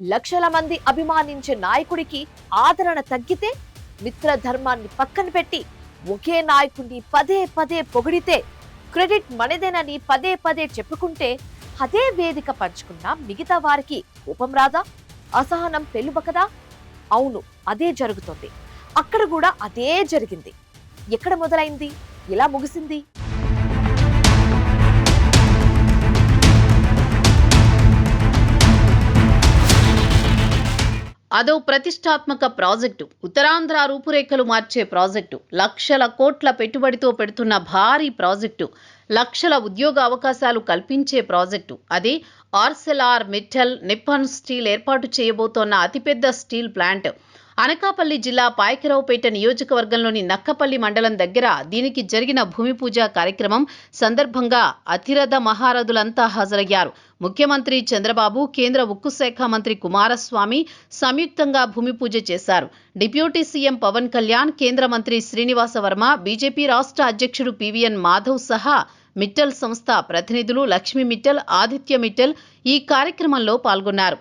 లక్షల మంది అభిమానించే నాయకుడికి ఆదరణ తగ్గితే, మిత్రధర్మాన్ని పక్కన పెట్టి ఒకే నాయకుడిని పదే పదే పొగిడితే, క్రెడిట్ మనదేనని పదే పదే చెప్పుకుంటే, అదే వేదిక పంచుకున్న మిగతా వారికి కోపం రాదా? అసహనం పెళ్ళుబకదా? అవును, అదే జరుగుతుంది. అక్కడ కూడా అదే జరిగింది. ఎక్కడ మొదలైంది, ఎలా ముగిసింది? అదో ప్రతిష్టాత్మక ప్రాజెక్టు, ఉత్తరాంధ్ర రూపురేఖలు మార్చే ప్రాజెక్టు, లక్షల కోట్ల పెట్టుబడితో పెడుతున్న భారీ ప్రాజెక్టు, లక్షల ఉద్యోగ అవకాశాలు కల్పించే ప్రాజెక్టు. అదే ఆర్సెలార్ మిట్టల్ నిప్పన్ స్టీల్ ఏర్పాటు చేయబోతోన్న అతిపెద్ద స్టీల్ ప్లాంట్. అనకాపల్లి జిల్లా పాయకరావుపేట నియోజకవర్గంలోని నక్కపల్లి మండలం దగ్గర దీనికి జరిగిన భూమి పూజ కార్యక్రమం సందర్భంగా అతిరథ మహారథులంతా హాజరయ్యారు. ముఖ్యమంత్రి చంద్రబాబు, కేంద్ర ఉక్కు శాఖ మంత్రి కుమారస్వామి సంయుక్తంగా భూమి పూజ చేశారు. డిప్యూటీ సీఎం పవన్ కళ్యాణ్, కేంద్ర మంత్రి శ్రీనివాస వర్మ, బీజేపీ రాష్ట్ర అధ్యక్షుడు పీవీఎన్ మాధవ్ సహా మిట్టల్ సంస్థ ప్రతినిధులు లక్ష్మీ మిట్టల్, ఆదిత్య మిట్టల్ ఈ కార్యక్రమంలో పాల్గొన్నారు.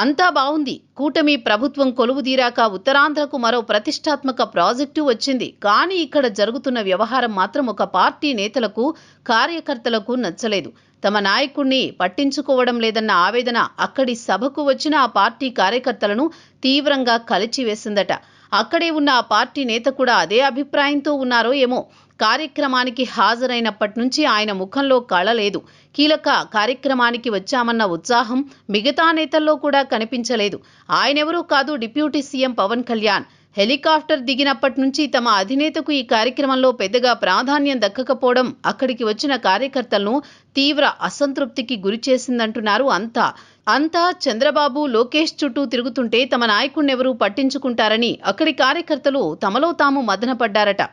అంతా బావుంది. కూటమి ప్రభుత్వం కొలువుదీరాక ఉత్తరాంధ్రకు మరో ప్రతిష్టాత్మక ప్రాజెక్టు వచ్చింది. కానీ ఇక్కడ జరుగుతున్న వ్యవహారం మాత్రం ఒక పార్టీ నేతలకు, కార్యకర్తలకు నచ్చలేదు. తమ నాయకుణ్ణి పట్టించుకోవడం లేదన్న ఆవేదన అక్కడి సభకు వచ్చిన ఆ పార్టీ కార్యకర్తలను తీవ్రంగా కలిచివేసిందట. అక్కడే ఉన్న ఆ పార్టీ నేత కూడా అదే అభిప్రాయంతో ఉన్నారో ఏమో. కార్యక్రమానికి హాజరైనప్పటి నుంచి ఆయన ముఖంలో కళ లేదు. కీలక కార్యక్రమానికి వచ్చామన్న ఉత్సాహం మిగతా నేతల్లో కూడా కనిపించలేదు. ఆయనెవరూ కాదు, deputy CM Pawan Kalyan. Helicopter దిగినప్పటి నుంచి తమ అధినేతకు ఈ కార్యక్రమంలో పెద్దగా ప్రాధాన్యం దక్కకపోవడం అక్కడికి వచ్చిన కార్యకర్తలను తీవ్ర అసంతృప్తికి గురిచేసిందంటున్నారు అంతా చంద్రబాబు, లోకేష్ చుట్టూ తిరుగుతుంటే తమ నాయకుణ్ణెవరూ పట్టించుకుంటారని అక్కడి కార్యకర్తలు తమలో తాము మదనపడ్డారట.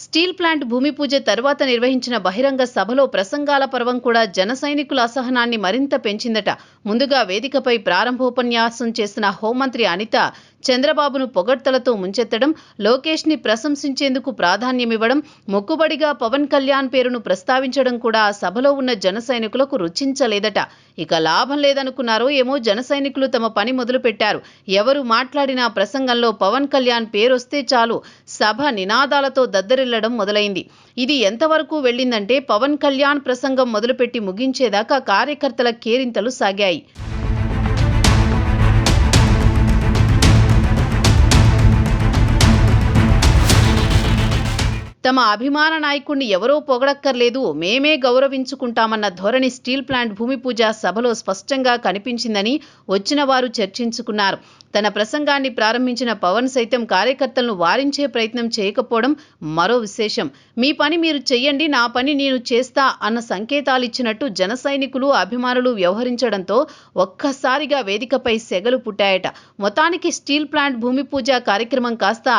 స్టీల్ ప్లాంట్ భూమి పూజ తర్వాత నిర్వహించిన బహిరంగ సభలో ప్రసంగాల పర్వం కూడా జన సైనికుల అసహనాన్ని మరింత పెంచిందట. ముందుగా వేదికపై ప్రారంభోపన్యాసం చేసిన హోంమంత్రి అనిత చంద్రబాబును పొగడ్తలతో ముంచెత్తడం, లోకేష్ ని ప్రశంసించేందుకు ప్రాధాన్యమివ్వడం, మొక్కుబడిగా పవన్ కళ్యాణ్ పేరును ప్రస్తావించడం కూడా ఆ సభలో ఉన్న జన సైనికులకు రుచించలేదట. ఇక లాభం లేదనుకున్నారో ఏమో జన సైనికులు తమ పని మొదలుపెట్టారు. ఎవరు మాట్లాడినా ప్రసంగంలో పవన్ కళ్యాణ్ పేరొస్తే చాలు సభ నినాదాలతో దద్దరిల్లడం మొదలైంది. ఇది ఎంతవరకు వెళ్ళిందంటే పవన్ కళ్యాణ్ ప్రసంగం మొదలుపెట్టి ముగించేదాకా కార్యకర్తల కేరింతలు సాగాయి. తమ అభిమాన నాయకుణ్ణి ఎవరో పొగడక్కర్లేదు, మేమే గౌరవించుకుంటామన్న ధోరణి స్టీల్ ప్లాంట్ భూమి పూజ సభలో స్పష్టంగా కనిపించిందని వచ్చిన వారు చర్చించుకున్నారు. తన ప్రసంగాన్ని ప్రారంభించిన పవన్ సైతం కార్యకర్తలను వారించే ప్రయత్నం చేయకపోవడం మరో విశేషం. మీ పని మీరు చెయ్యండి, నా పని నేను చేస్తా అన్న సంకేతాలిచ్చినట్టు జన సైనికులు, అభిమానులు వ్యవహరించడంతో ఒక్కసారిగా వేదికపై సెగలు పుట్టాయట. మొత్తానికి స్టీల్ ప్లాంట్ భూమి పూజ కార్యక్రమం కాస్త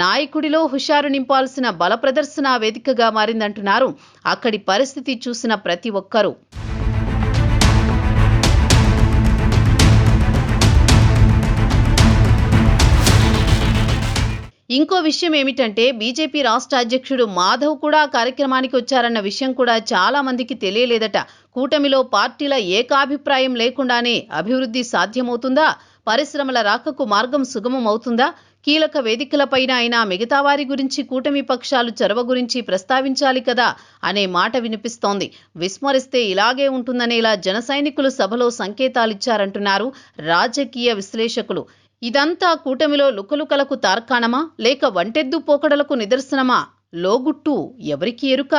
నాయకుడిలో హుషారు నింపాల్సిన బల ప్రదర్శన వేదికగా మారిందంటున్నారు అక్కడి పరిస్థితి చూసిన ప్రతి ఒక్కరూ. ఇంకో విషయం ఏమిటంటే బీజేపీ రాష్ట్ర అధ్యక్షుడు మాధవ్ కూడా కార్యక్రమానికి వచ్చారన్న విషయం కూడా చాలా మందికి తెలియలేదట. కూటమిలో పార్టీల ఏకాభిప్రాయం లేకుండానే అభివృద్ధి సాధ్యమవుతుందా? పరిశ్రమల రాకకు మార్గం సుగమమవుతుందా? కీలక వేదికలపైన అయినా మిగతా వారి గురించి, కూటమి పక్షాలు చొరవ గురించి ప్రస్తావించాలి కదా అనే మాట వినిపిస్తోంది. విస్మరిస్తే ఇలాగే ఉంటుందనేలా జన సైనికులు సభలో సంకేతాలిచ్చారంటున్నారు రాజకీయ విశ్లేషకులు. ఇదంతా కూటమిలో లుకలుకలకు తార్కాణమా, లేక వంటెద్దు పోకడలకు నిదర్శనమా? లోగుట్టు ఎవరికి ఎరుక?